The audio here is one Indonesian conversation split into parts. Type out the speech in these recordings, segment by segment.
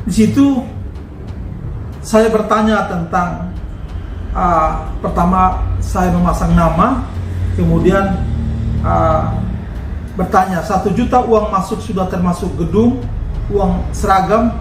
Di situ saya bertanya tentang pertama saya memasang nama, kemudian bertanya 1 juta uang masuk sudah termasuk gedung, uang seragam,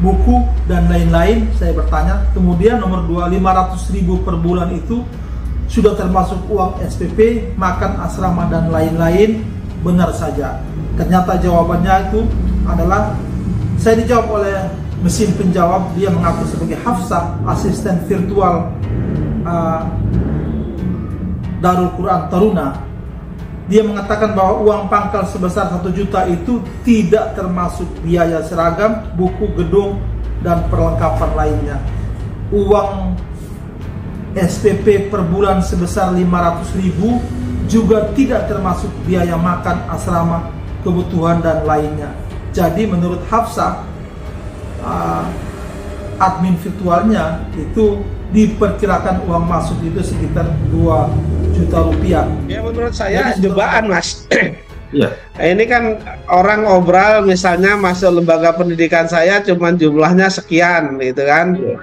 buku dan lain-lain. Saya bertanya. Kemudian nomor 2, 500.000 per bulan itu sudah termasuk uang SPP, makan asrama dan lain-lain. Benar saja. Ternyata jawabannya itu adalah, saya dijawab oleh mesin penjawab. Dia mengaku sebagai Hafsah, asisten virtual Darul Quran Taruna. Dia mengatakan bahwa uang pangkal sebesar 1 juta itu tidak termasuk biaya seragam, buku, gedung, dan perlengkapan lainnya. Uang SPP per bulan sebesar 500.000 juga tidak termasuk biaya makan, asrama, kebutuhan, dan lainnya. Jadi menurut Hafsah, admin virtualnya itu diperkirakan uang masuk itu sekitar 2 juta rupiah. Ya menurut saya jebakan, Mas. Iya. Ini kan orang ngobrol misalnya masuk lembaga pendidikan saya cuman jumlahnya sekian gitu kan. Iya.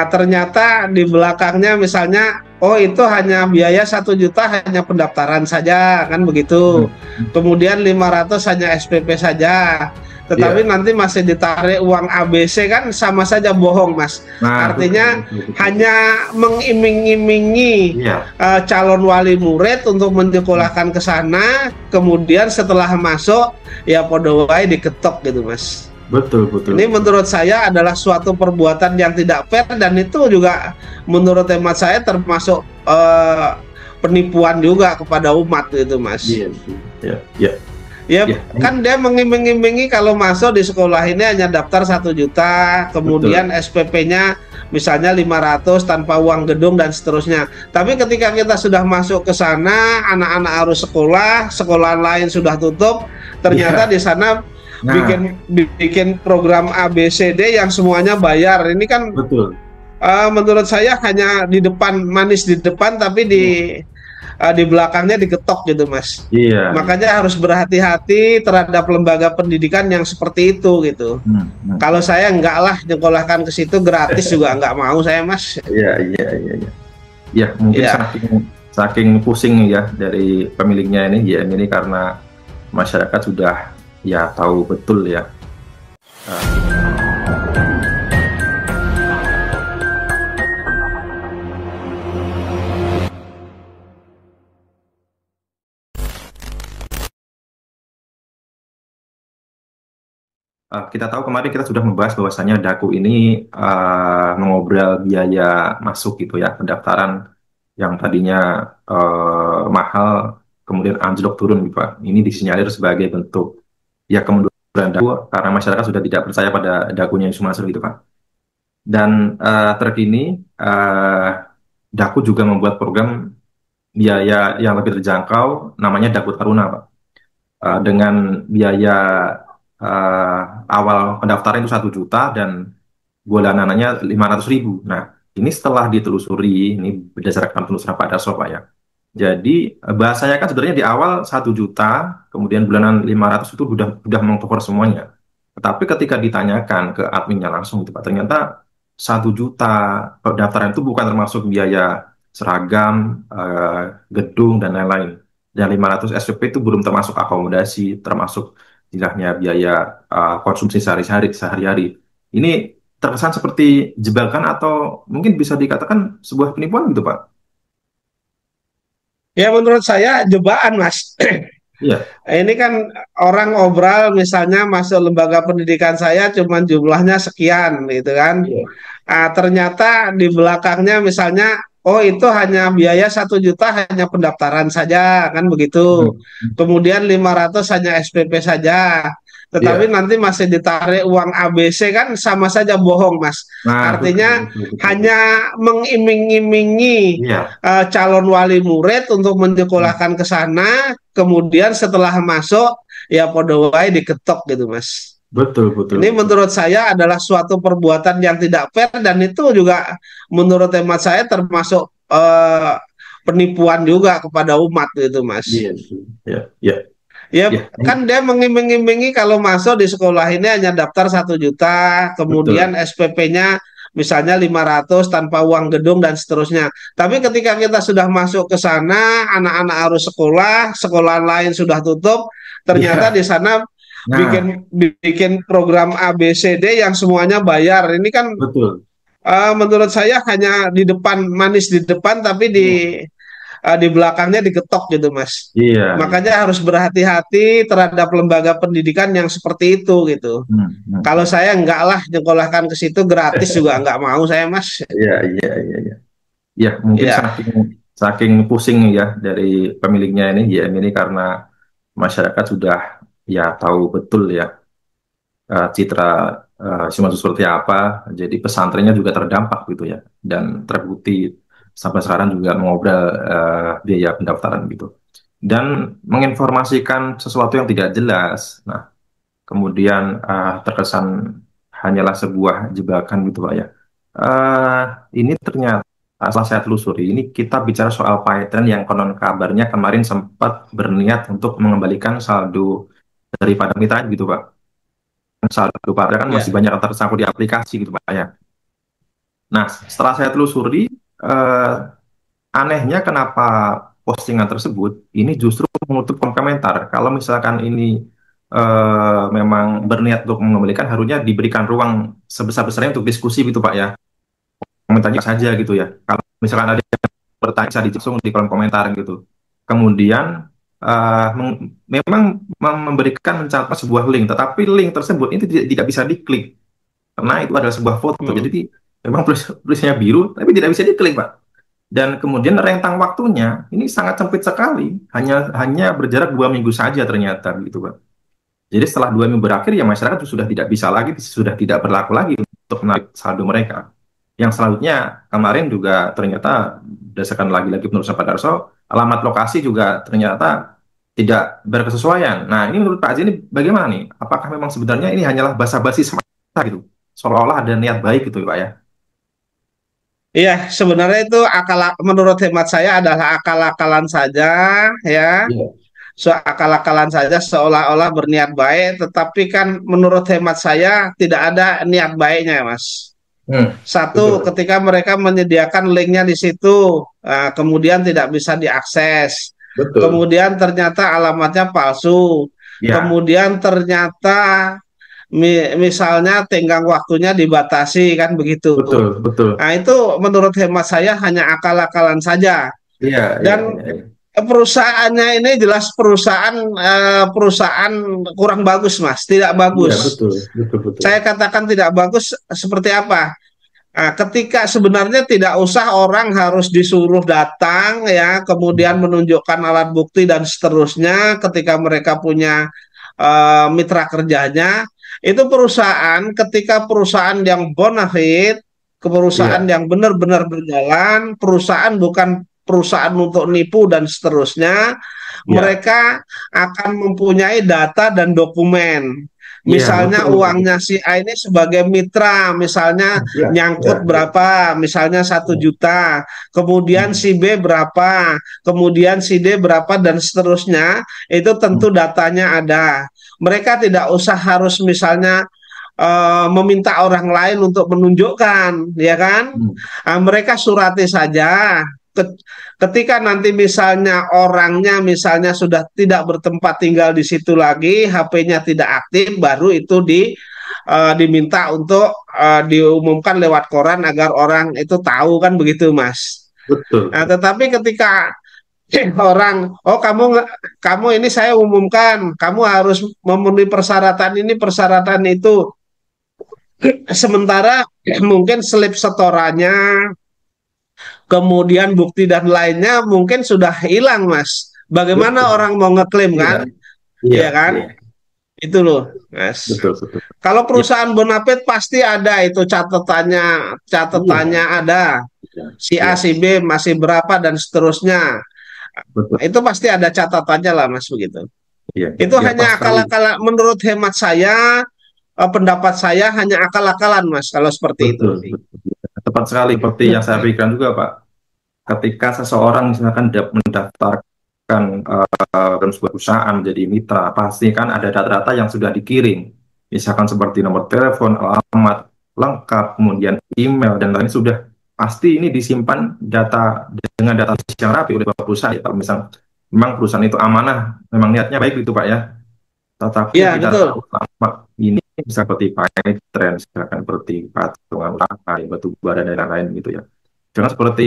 Ternyata di belakangnya misalnya, oh itu hanya biaya 1 juta hanya pendaftaran saja kan begitu. Kemudian 500 hanya SPP saja. Tetapi nanti masih ditarik uang ABC, kan sama saja bohong, Mas. Nah, artinya hanya mengiming-imingi calon wali murid untuk menyekolahkan ke sana, kemudian setelah masuk ya podo wae diketok gitu, Mas. Betul. Ini menurut saya adalah suatu perbuatan yang tidak fair, dan itu juga menurut hemat saya termasuk penipuan juga kepada umat gitu, Mas. Iya. Ya, kan dia mengiming-imingi kalau masuk di sekolah ini hanya daftar 1 juta, kemudian SPP-nya misalnya 500 tanpa uang gedung dan seterusnya. Tapi ketika kita sudah masuk ke sana, anak-anak harus sekolah, sekolah lain sudah tutup, ternyata di sana bikin program ABCD yang semuanya bayar. Ini kan menurut saya hanya di depan, manis di depan, tapi di belakangnya diketok gitu, Mas. Iya. Makanya harus berhati-hati terhadap lembaga pendidikan yang seperti itu gitu. Kalau saya enggak lah nyekolahkan ke situ gratis juga enggak mau saya, Mas. Iya. Ya mungkin saking pusing ya dari pemiliknya ini JM ini, karena masyarakat sudah ya tahu betul ya. Kita tahu kemarin kita sudah membahas bahwasanya Daku ini mengobrol biaya masuk gitu ya, pendaftaran yang tadinya mahal kemudian anjlok turun gitu Pak. Ini disinyalir sebagai bentuk ya kemunduran Daku karena masyarakat sudah tidak percaya pada Dakunya Yusuf Mansur gitu Pak. Dan terkini Daku juga membuat program biaya yang lebih terjangkau namanya Daku Taruna Pak. Dengan biaya awal pendaftaran itu 1 juta dan bulanannya 500.000. Nah, ini setelah ditelusuri, ini berdasarkan penelusuran Pak Darso Pak ya. Jadi bahasanya kan sebenarnya di awal 1 juta, kemudian bulanan 500 itu sudah meng-cover semuanya. Tetapi ketika ditanyakan ke adminnya langsung itu Pak, ternyata 1 juta pendaftaran itu bukan termasuk biaya seragam, gedung dan lain-lain. Dan 500 SPP itu belum termasuk akomodasi, termasuk istilahnya biaya konsumsi sehari-hari. Ini terkesan seperti jebakan atau mungkin bisa dikatakan sebuah penipuan gitu Pak? Ya menurut saya jebakan, Mas. Iya. Ini kan orang ngobrol misalnya masuk lembaga pendidikan saya cuman jumlahnya sekian gitu kan. Ternyata di belakangnya misalnya, oh itu hanya biaya 1 juta hanya pendaftaran saja kan begitu. Kemudian 500 hanya SPP saja. Tetapi nanti masih ditarik uang ABC, kan sama saja bohong, Mas. Artinya hanya mengiming-imingi calon wali murid untuk menyekolahkan ke sana, kemudian setelah masuk ya podo wae diketok gitu, Mas. Betul. Ini menurut saya adalah suatu perbuatan yang tidak fair, dan itu juga menurut hemat saya termasuk penipuan juga kepada umat gitu, Mas. Iya. Ya, Ya, kan dia mengiming-imingi kalau masuk di sekolah ini hanya daftar 1 juta, kemudian betul. SPP-nya misalnya 500 tanpa uang gedung dan seterusnya. Tapi ketika kita sudah masuk ke sana, anak-anak harus sekolah, sekolah lain sudah tutup, ternyata Iya. di sana Nah, bikin bikin program ABCD yang semuanya bayar. Ini kan betul. menurut saya hanya di depan manis di depan, tapi di belakangnya diketok gitu, Mas. Iya, iya. Makanya harus berhati-hati terhadap lembaga pendidikan yang seperti itu gitu. Hmm, hmm, Kalau hmm. saya enggak lah nyekolahkan ke situ gratis juga enggak mau saya, Mas. Iya, iya, iya, iya. Ya, mungkin Ya, saking saking pusing ya dari pemiliknya ini, YM ini, karena masyarakat sudah ya tahu betul ya citra Simatsu seperti apa. Jadi pesantrennya juga terdampak gitu ya, dan terbukti sampai sekarang juga mengobrol biaya pendaftaran gitu. Dan menginformasikan sesuatu yang tidak jelas. Nah, kemudian terkesan hanyalah sebuah jebakan gitu Pak ya. Eh, ini ternyata setelah saya telusuri, ini kita bicara soal Python yang konon kabarnya kemarin sempat berniat untuk mengembalikan saldo daripada mitra gitu Pak. Saldo Pak kan masih ya, banyak yang tersangkut di aplikasi gitu Pak ya. Nah, setelah saya telusuri, eh, anehnya kenapa postingan tersebut ini justru menutup kolom komentar. Kalau misalkan ini memang berniat untuk mengembalikan, harusnya diberikan ruang sebesar-besarnya untuk diskusi gitu Pak ya. Komentarnya saja gitu ya. Kalau misalkan ada yang bertanya, bisa langsung di kolom komentar gitu. Kemudian memang memberikan mencatat sebuah link, tetapi link tersebut ini tidak bisa diklik karena itu adalah sebuah foto. mm, Jadi memang tulisnya biru, tapi tidak bisa diklik Pak. Dan kemudian rentang waktunya ini sangat sempit sekali, hanya hanya berjarak 2 minggu saja ternyata gitu Pak. Jadi setelah 2 minggu berakhir ya masyarakat sudah tidak bisa lagi, sudah tidak berlaku lagi untuk menarik saldo mereka. Yang selanjutnya kemarin juga ternyata berdasarkan lagi-lagi penelusuran Pak Darso, alamat lokasi juga ternyata tidak berkesesuaian. Nah ini menurut Pak Aziz ini bagaimana nih? Apakah memang sebenarnya ini hanyalah basa-basi semata gitu? Seolah-olah ada niat baik gitu Pak ya? iya, sebenarnya itu menurut hemat saya adalah akal-akalan saja, ya. Iya. So, akal-akalan saja seolah-olah berniat baik, tetapi kan menurut hemat saya tidak ada niat baiknya, Mas. Satu, Betul, ketika mereka menyediakan linknya di situ, kemudian tidak bisa diakses. betul. Kemudian ternyata alamatnya palsu. Ya, Kemudian ternyata misalnya tenggang waktunya dibatasi kan begitu. betul, betul. Nah, itu menurut hemat saya hanya akal-akalan saja. Iya, iya, Dan iya, iya. perusahaannya ini jelas perusahaan kurang bagus, Mas, tidak Iya, bagus. betul, betul, betul. Saya katakan tidak bagus seperti apa? Nah, ketika sebenarnya tidak usah orang harus disuruh datang ya, kemudian menunjukkan alat bukti dan seterusnya ketika mereka punya mitra kerjanya, itu perusahaan ketika perusahaan yang bonafit, perusahaan Iya, yang benar-benar berjalan, perusahaan bukan perusahaan untuk nipu dan seterusnya, iya, mereka akan mempunyai data dan dokumen. iya, Misalnya betul, betul. uangnya si A ini sebagai mitra, misalnya Iya, iya, nyangkut iya. berapa, misalnya 1 juta, kemudian Hmm, si B berapa, kemudian si D berapa, dan seterusnya, itu hmm, tentu datanya ada. Mereka tidak usah harus misalnya meminta orang lain untuk menunjukkan, ya kan? hmm. Mereka surati saja. Ketika nanti misalnya orangnya misalnya sudah tidak bertempat tinggal di situ lagi, HP-nya tidak aktif, baru itu diminta untuk diumumkan lewat koran agar orang itu tahu kan begitu, Mas. Betul. Nah, tetapi ketika orang, oh kamu ini saya umumkan, kamu harus memenuhi persyaratan ini, persyaratan itu. Sementara mungkin slip setorannya, kemudian bukti dan lainnya mungkin sudah hilang, Mas. Bagaimana Betul. orang mau ngeklaim Iya, kan? iya, Iya kan? iya. Itu loh, Mas. Betul, betul. Kalau Iya, perusahaan bonafit pasti ada itu catatannya, catatannya iya, ada. iya, Si A, iya. si B masih berapa dan seterusnya. Betul. Itu pasti ada catatannya lah, Mas, begitu. Iya, iya. Itu Ya, pas hanya sekali. akal-akalan, menurut hemat saya, pendapat saya hanya akal-akalan, Mas, kalau seperti itu. Betul, betul. Tepat sekali seperti yang saya pikirkan juga, Pak. Ketika seseorang misalkan mendaftarkan dalam sebuah perusahaan menjadi mitra, pasti kan ada data-data yang sudah dikirim, misalkan seperti nomor telepon, alamat lengkap, kemudian email dan lain sudah pasti ini disimpan data dengan data yang rapi oleh perusahaan. Kalau misal memang perusahaan itu amanah, memang niatnya baik itu Pak ya. Tetapi yang Ya, kita betul. tahu selama ini bisa seperti tren, misalkan seperti patungan usaha, batu bara dan lain-lain gitu ya. Jangan seperti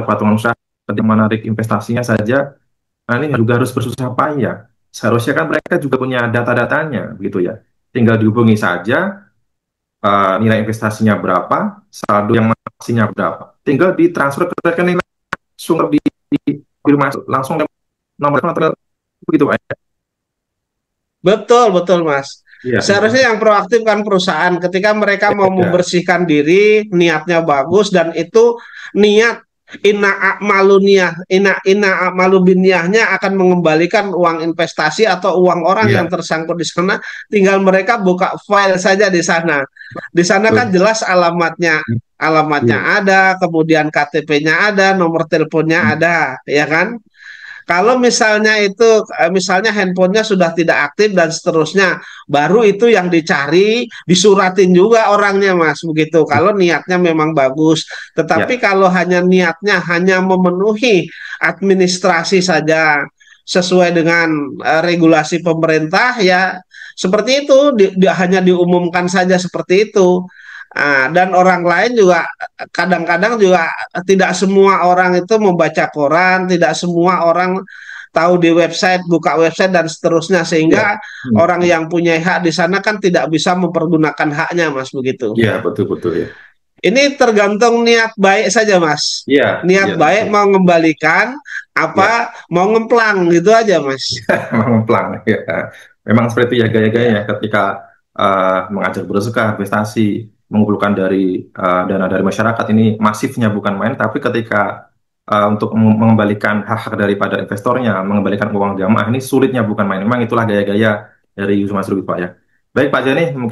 patungan usaha, ketika menarik investasinya saja, nah ini juga harus bersusah payah. Seharusnya kan mereka juga punya data-datanya gitu ya. Tinggal dihubungi saja nilai investasinya berapa, saldo yang masihnya berapa. Tinggal ditransfer ke rekening langsung di rumah langsung nomor telepon begitu Pak. Betul, betul, Mas. Iya, iya. Seharusnya yang proaktif kan perusahaan ketika mereka mau Iya, membersihkan diri, niatnya bagus dan itu niat ina a'malu binniyahnya akan mengembalikan uang investasi atau uang orang yang iya, tersangkut di sana, tinggal mereka buka file saja di sana. Di sana kan betul. jelas alamatnya. Alamatnya Iya. ada, kemudian KTP-nya ada, nomor teleponnya ada, ya kan? Kalau misalnya itu, misalnya handphonenya sudah tidak aktif dan seterusnya, baru itu yang dicari, disuratin juga orangnya, Mas, begitu. Kalau niatnya memang bagus, tetapi Ya, kalau hanya niatnya hanya memenuhi administrasi saja sesuai dengan regulasi pemerintah, ya seperti itu, hanya diumumkan saja seperti itu. Dan orang lain juga kadang-kadang juga tidak semua orang itu membaca koran, tidak semua orang tahu di website, buka website dan seterusnya ya, sehingga orang yang punya hak di sana kan tidak bisa mempergunakan haknya, Mas, begitu. ya, betul betul ya. Ini tergantung niat baik saja, Mas. Ya, Niat ya, baik betul. mau mengembalikan Ya, apa mau ngemplang gitu aja, Mas. mengemplang. Ya. Memang seperti itu ya gaya-gayanya ketika mengajak bersedekah, investasi, mengumpulkan dari dana dari masyarakat ini masifnya bukan main, tapi ketika untuk mengembalikan hak-hak daripada investornya, mengembalikan uang jamaah ini sulitnya bukan main. Memang itulah gaya-gaya dari Yusuf Mas Rubi, Pak ya. Baik Pak Jani, mungkin